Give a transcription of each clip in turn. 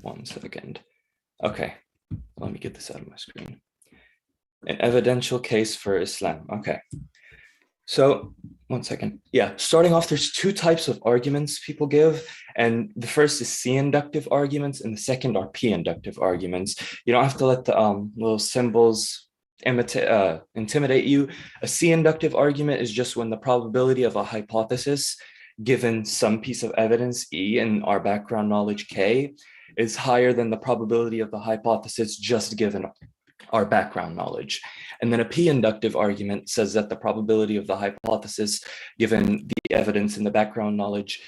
1 second. Okay, let me get this out of my screen. An evidential case for Islam. Okay. So 1 second. Yeah, starting off, there's two types of arguments people give. And the first is C-inductive arguments, and the second are P-inductive arguments. You don't have to let the little symbols intimidate you. A C-inductive argument is just when the probability of a hypothesis given some piece of evidence, E, and our background knowledge, K, is higher than the probability of the hypothesis just given our background knowledge. And then a P-inductive argument says that the probability of the hypothesis given the evidence in the background knowledge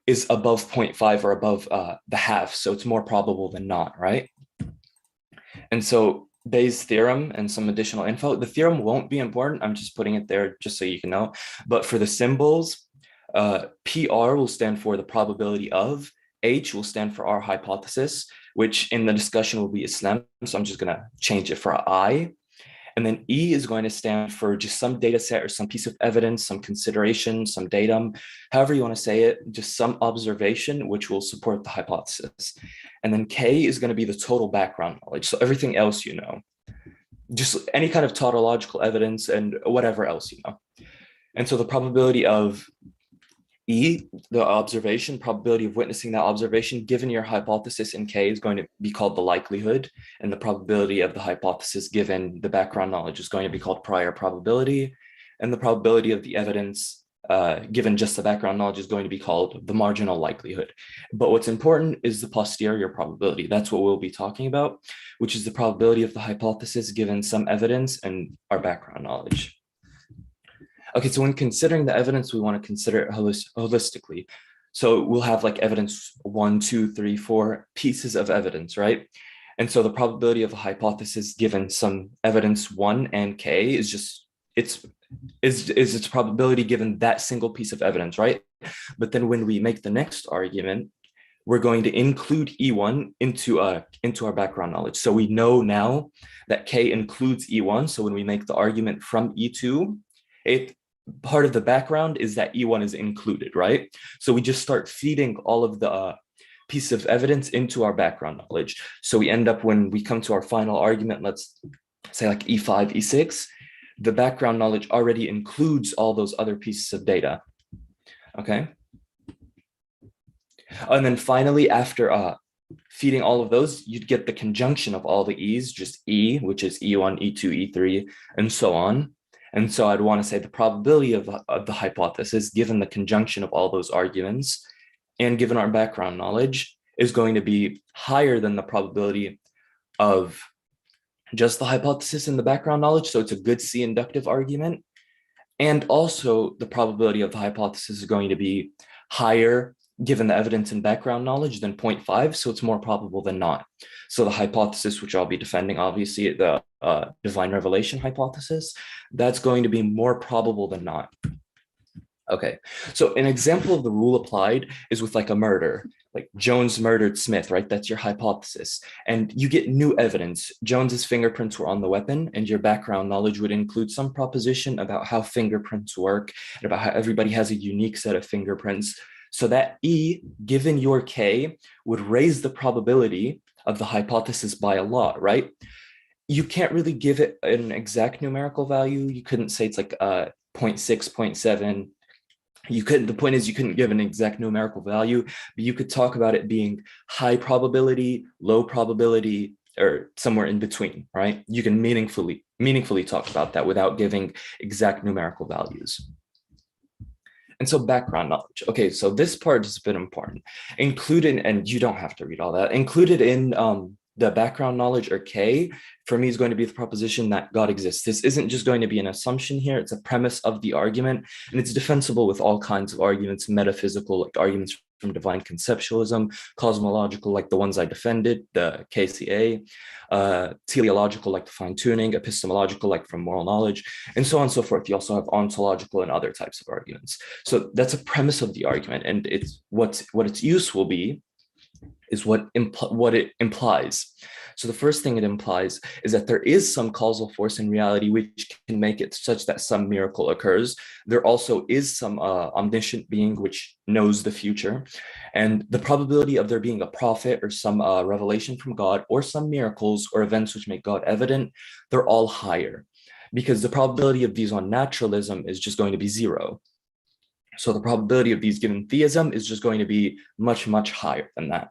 is above 0.5 or above the half. So it's more probable than not, right? And so Bayes' theorem and some additional info, the theorem won't be important. I'm just putting it there just so you can know. But for the symbols, PR will stand for the probability of, H will stand for our hypothesis, which in the discussion will be Islam. So I'm just going to change it for I. And then E is going to stand for just some data set or some piece of evidence, some consideration, some datum, however you want to say it, just some observation which will support the hypothesis. And then K is going to be the total background knowledge. So everything else you know, just any kind of tautological evidence and whatever else you know. And so the probability of E, the observation, probability of witnessing that observation given your hypothesis in K is going to be called the likelihood, and the probability of the hypothesis given the background knowledge is going to be called prior probability, and the probability of the evidence given just the background knowledge is going to be called the marginal likelihood. But what's important is the posterior probability. That's what we'll be talking about, which is the probability of the hypothesis given some evidence and our background knowledge. Okay, so when considering the evidence, we want to consider it holistically. So we'll have like evidence 1, 2, 3, 4 pieces of evidence, right? And so the probability of a hypothesis given some evidence 1 and K is just its probability given that single piece of evidence, right? But then when we make the next argument, we're going to include E1 into our background knowledge. So we know now that K includes E1. So when we make the argument from E2, part of the background is that E1 is included, right? So we just start feeding all of the pieces of evidence into our background knowledge. So we end up, when we come to our final argument, let's say like E5, E6, the background knowledge already includes all those other pieces of data, okay? And then finally, after feeding all of those, you'd get the conjunction of all the E's, just E, which is E1, E2, E3, and so on. And so I'd want to say the probability of the hypothesis, given the conjunction of all those arguments and given our background knowledge, is going to be higher than the probability of just the hypothesis and the background knowledge. So it's a good C-inductive argument. And also the probability of the hypothesis is going to be higher given the evidence and background knowledge than 0.5. So it's more probable than not. So the hypothesis, which I'll be defending, obviously the divine revelation hypothesis, that's going to be more probable than not. Okay, so an example of the rule applied is with like a murder, like Jones murdered Smith, right? That's your hypothesis. And you get new evidence. Jones's fingerprints were on the weapon, and your background knowledge would include some proposition about how fingerprints work and about how everybody has a unique set of fingerprints. So that E, given your K, would raise the probability of the hypothesis by a lot, right? You can't really give it an exact numerical value. You couldn't say it's like 0.6, 0.7. The point is you couldn't give an exact numerical value, but you could talk about it being high probability, low probability, or somewhere in between, right? You can meaningfully talk about that without giving exact numerical values. And so background knowledge. Okay, so this part is a bit important. Included, and you don't have to read all that, included in the background knowledge, or K, for me is going to be the proposition that God exists. This isn't just going to be an assumption here, it's a premise of the argument, and it's defensible with all kinds of arguments, metaphysical, like arguments from divine conceptualism, cosmological, like the ones I defended, the KCA, teleological, like the fine-tuning, epistemological, like from moral knowledge, and so on and so forth. You also have ontological and other types of arguments. So that's a premise of the argument, and it's what its use will be is what it implies. So the first thing it implies is that there is some causal force in reality which can make it such that some miracle occurs. There also is some omniscient being which knows the future, and the probability of there being a prophet or some revelation from God or some miracles or events which make God evident, they're all higher, because the probability of these on naturalism is just going to be zero. So the probability of these given theism is just going to be much, much higher than that.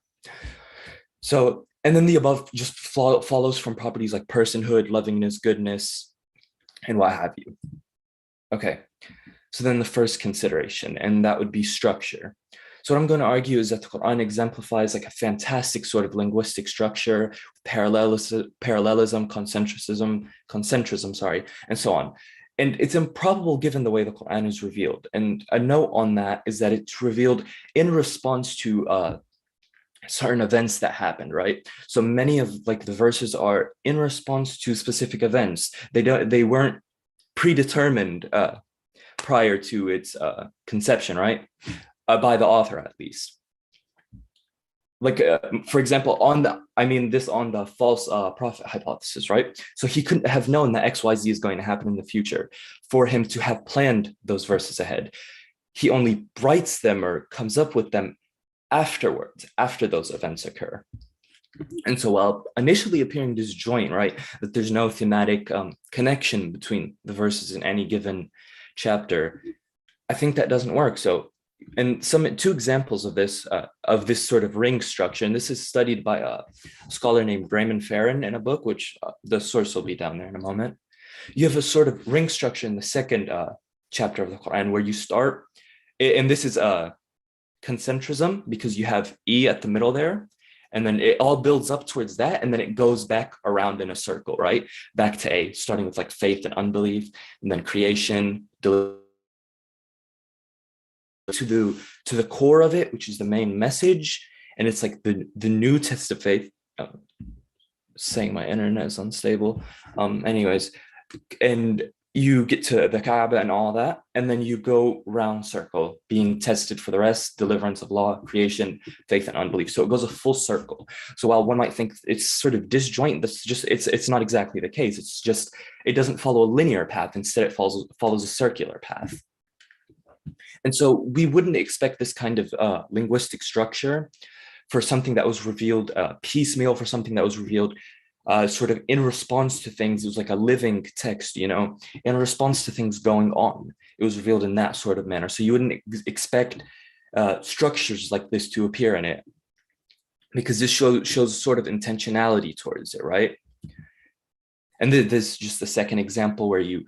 So, and then the above just follows from properties like personhood, lovingness, goodness, and what have you. Okay, so then the first consideration, and that would be structure. So what I'm going to argue is that the Quran exemplifies like a fantastic sort of linguistic structure, parallelism, concentrism, sorry, and so on. And it's improbable given the way the Quran is revealed. And a note on that is that it's revealed in response to certain events that happened, right? So many of like the verses are in response to specific events. They weren't predetermined prior to its conception, right? By the author, at least. Like, for example, on the false prophet hypothesis, right? So he couldn't have known that XYZ is going to happen in the future for him to have planned those verses ahead. He only writes them or comes up with them afterwards, after those events occur. And so while initially appearing disjoint, right, that there's no thematic connection between the verses in any given chapter, I think that doesn't work. So, and two examples of this sort of ring structure, and this is studied by a scholar named Raymond Farron in a book, which the source will be down there in a moment. You have a sort of ring structure in the second chapter of the Quran where you start, and this is concentrism, because you have E at the middle there, and then it all builds up towards that, and then it goes back around in a circle, right? Back to A, starting with like faith and unbelief, and then creation, to the core of it, which is the main message, and it's like the new test of faith. Saying my internet is unstable. Anyways, and you get to the Kaaba and all that, and then you go round circle, being tested for the rest, deliverance of law, creation, faith, and unbelief. So it goes a full circle. So while one might think it's sort of disjoint, it's not exactly the case. It's just, it doesn't follow a linear path. Instead, it follows a circular path. And so we wouldn't expect this kind of linguistic structure for something that was revealed piecemeal, for something that was revealed sort of in response to things. It was like a living text, in response to things going on. It was revealed in that sort of manner. So you wouldn't expect structures like this to appear in it, because this shows sort of intentionality towards it, right? And this is just the second example where you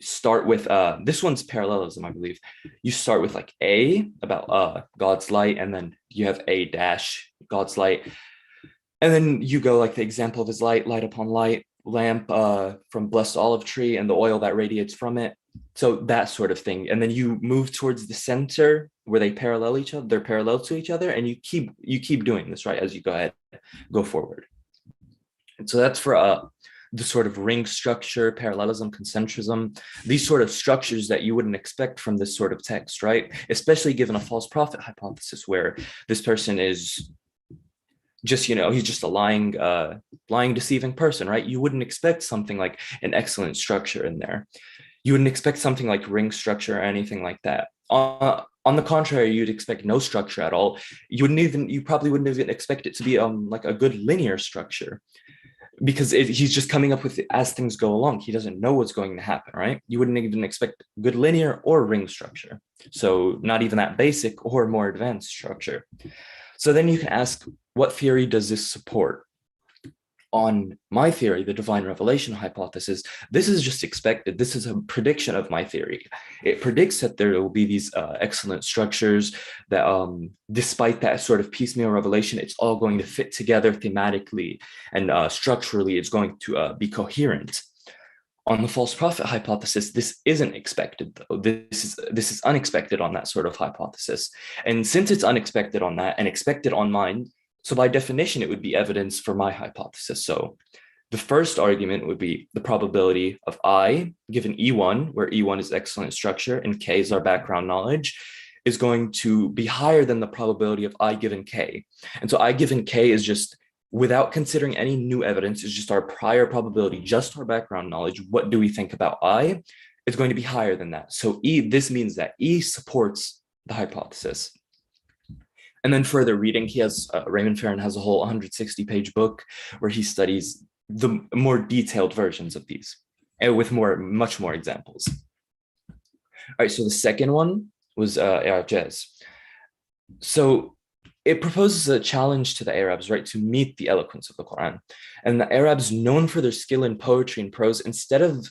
start with this one's parallelism, I believe. You start with like A, about God's light, and then you have A dash, God's light. And then you go like the example of his light, light upon light, lamp from blessed olive tree, and the oil that radiates from it. So that sort of thing. And then you move towards the center where they parallel each other, they're parallel to each other, and you keep doing this, right, as you go forward. And so that's for the sort of ring structure, parallelism, concentrism, these sort of structures that you wouldn't expect from this sort of text, right? Especially given a false prophet hypothesis where this person is just, he's just a lying, deceiving person, right? You wouldn't expect something like an excellent structure in there. You wouldn't expect something like ring structure or anything like that. On the contrary, you'd expect no structure at all. You probably wouldn't even expect it to be like a good linear structure, because he's just coming up with it as things go along. He doesn't know what's going to happen, right? You wouldn't even expect good linear or ring structure. So not even that basic or more advanced structure. So then you can ask, what theory does this support? On my theory, the divine revelation hypothesis, this is just expected. This is a prediction of my theory. It predicts that there will be these excellent structures that, despite that sort of piecemeal revelation, it's all going to fit together thematically, and structurally, it's going to be coherent. On the false prophet hypothesis, this isn't expected, though. This is unexpected on that sort of hypothesis. And since it's unexpected on that and expected on mine, so by definition, it would be evidence for my hypothesis. So the first argument would be the probability of I, given E1, where E1 is excellent structure and K is our background knowledge, is going to be higher than the probability of I given K. And so I given K is just, without considering any new evidence, is just our prior probability, just our background knowledge. What do we think about I? It's going to be higher than that. So this means that E supports the hypothesis. And then further reading, Raymond Farron has a whole 160-page book where he studies the more detailed versions of these with much more examples. All right, so the second one was I'Jaz. So it proposes a challenge to the Arabs, right, to meet the eloquence of the Quran. And the Arabs, known for their skill in poetry and prose, instead of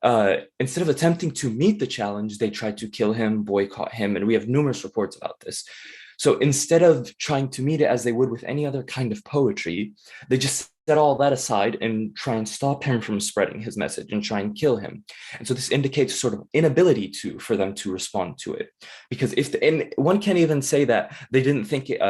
attempting to meet the challenge, they tried to kill him, boycott him, and we have numerous reports about this. So instead of trying to meet it as they would with any other kind of poetry, they just set all that aside and try and stop him from spreading his message and try and kill him. And so this indicates sort of inability for them to respond to it. Because and one can't even say that they didn't think it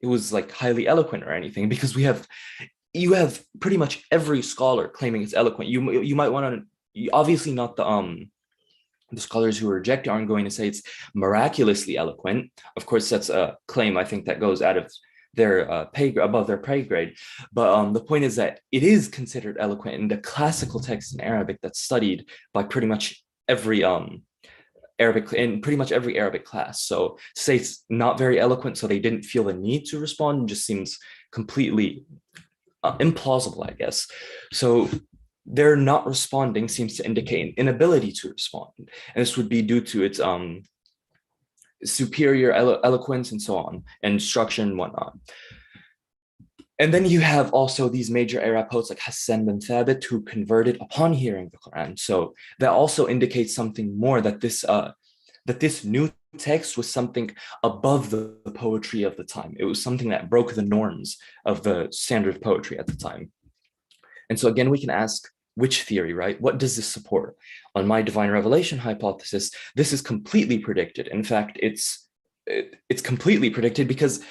was like highly eloquent or anything, because you have pretty much every scholar claiming it's eloquent. You might want to, obviously not the scholars who reject it aren't going to say it's miraculously eloquent. Of course, that's a claim I think that goes out of their above their pay grade. But the point is that it is considered eloquent in the classical text in Arabic that's studied by pretty much every Arabic in pretty much every Arabic class. So to say it's not very eloquent, so they didn't feel the need to respond, just seems completely implausible, I guess. So their not responding seems to indicate an inability to respond. And this would be due to its superior eloquence and so on, and instruction and whatnot. And then you have also these major Arab poets like Hassan bin Thabit who converted upon hearing the Quran. So that also indicates something more, that this new text was something above the poetry of the time. It was something that broke the norms of the standard poetry at the time. And so again, we can ask, which theory, right? What does this support? On my divine revelation hypothesis, this is completely predicted. In fact, it's completely predicted because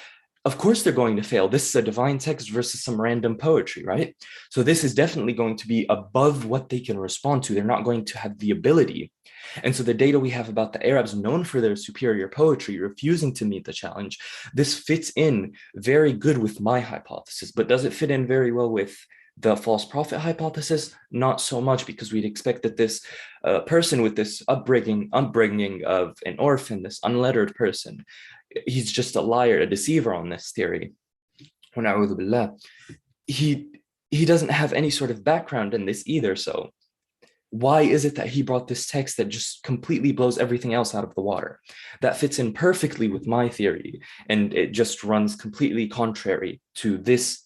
of course they're going to fail. This is a divine text versus some random poetry, right? So this is definitely going to be above what they can respond to. They're not going to have the ability. And so the data we have about the Arabs known for their superior poetry, refusing to meet the challenge, this fits in very good with my hypothesis. But does it fit in very well with the false prophet hypothesis? Not so much, because we'd expect that this person with this upbringing of an orphan, this unlettered person, he's just a liar, a deceiver on this theory. He doesn't have any sort of background in this either. So why is it that he brought this text that just completely blows everything else out of the water? That fits in perfectly with my theory, and it just runs completely contrary to this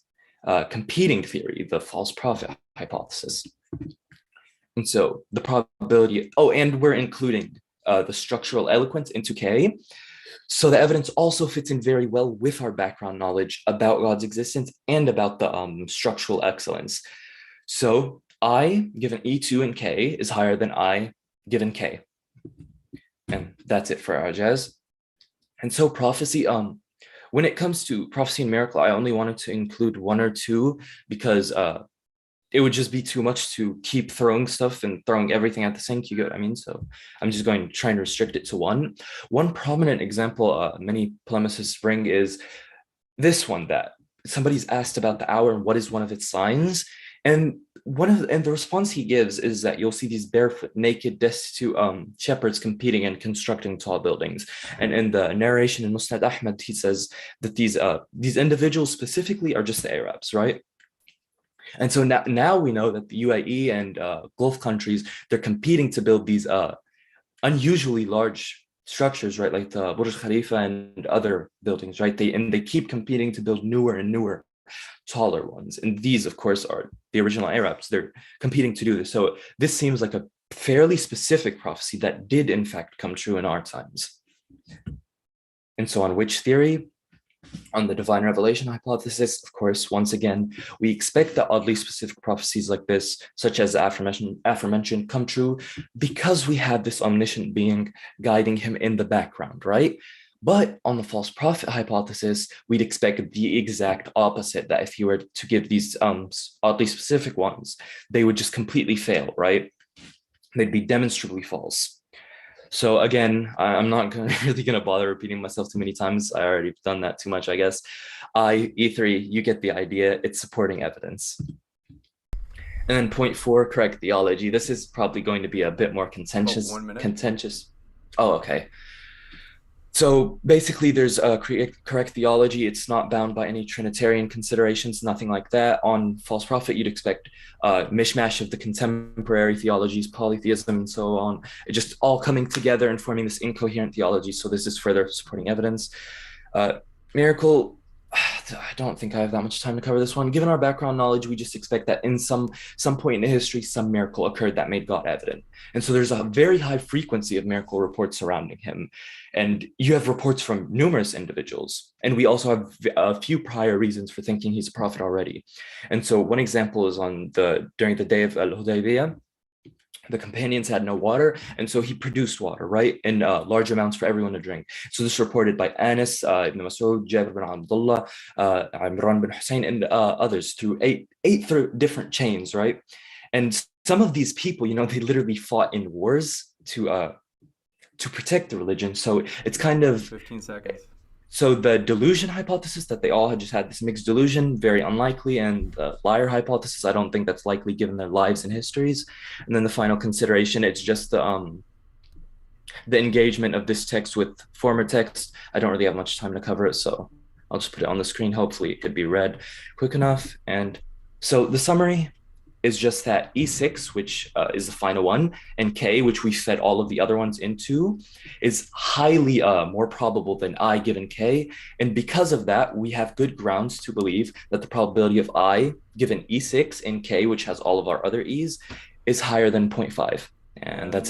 competing theory, the false prophet hypothesis. And so the probability, and we're including the structural eloquence into K. So the evidence also fits in very well with our background knowledge about God's existence and about the structural excellence. So I given E2 and K is higher than I given K. And that's it for I'Jaz. And so prophecy, when it comes to prophecy and miracle, I only wanted to include one or two because it would just be too much to keep throwing stuff and throwing everything at the sink. You get what I mean? So I'm just trying to restrict it to one. One prominent example many polemicists bring is this one, that somebody's asked about the hour and what is one of its signs. And the response he gives is that you'll see these barefoot, naked, destitute shepherds competing and constructing tall buildings. And in the narration in Musnad Ahmad, he says that these individuals specifically are just the Arabs, right? And so now we know that the UAE and Gulf countries, they're competing to build these unusually large structures, right? Like the Burj Khalifa and other buildings, right? They keep competing to build newer and newer, taller ones. And these, of course, are the original Arabs. They're competing to do this. So this seems like a fairly specific prophecy that did, in fact, come true in our times. And so on which theory? On the divine revelation hypothesis, of course, once again, we expect that oddly specific prophecies like this, such as the aforementioned, come true because we have this omniscient being guiding him in the background, right? But on the false prophet hypothesis, we'd expect the exact opposite, that if you were to give these oddly specific ones, they would just completely fail, right? They'd be demonstrably false. So again, I'm not gonna, really going to bother repeating myself too many times. I already done that too much, I guess. E3, you get the idea. It's supporting evidence. And then point four, correct theology. This is probably going to be a bit more Oh, contentious. 1 minute. Contentious. Oh, okay. So basically, there's a correct theology. It's not bound by any Trinitarian considerations, nothing like that. On false prophet, you'd expect mishmash of the contemporary theologies, polytheism, and so on. It just all coming together and forming this incoherent theology. So this is further supporting evidence. Uh, Miracle, I don't think I have that much time to cover this one. Given our background knowledge, we just expect that in some point in history, some miracle occurred that made God evident. And so there's a very high frequency of miracle reports surrounding him. And you have reports from numerous individuals. And we also have a few prior reasons for thinking he's a prophet already. And so one example is during the day of Al-Hudaybiyah, the companions had no water, and so he produced water, right, in large amounts for everyone to drink. So this is reported by Anas, Ibn Masud, Jabir bin Abdullah, Imran bin Hussein, and others through eight through different chains, right? And some of these people, they literally fought in wars to protect the religion. So it's kind of 15 seconds. so the delusion hypothesis that they all had just had this mixed delusion, very unlikely, and the liar hypothesis, I don't think that's likely given their lives and histories. And then the final consideration, it's just the engagement of this text with former text. I don't really have much time to cover it, so I'll just put it on the screen. Hopefully it could be read quick enough. And so the summary is just that E6, which is the final one, and K, which we fed all of the other ones into, is highly more probable than I given K. And because of that, we have good grounds to believe that the probability of I given E6 and K, which has all of our other E's, is higher than 0.5. And Yeah, that's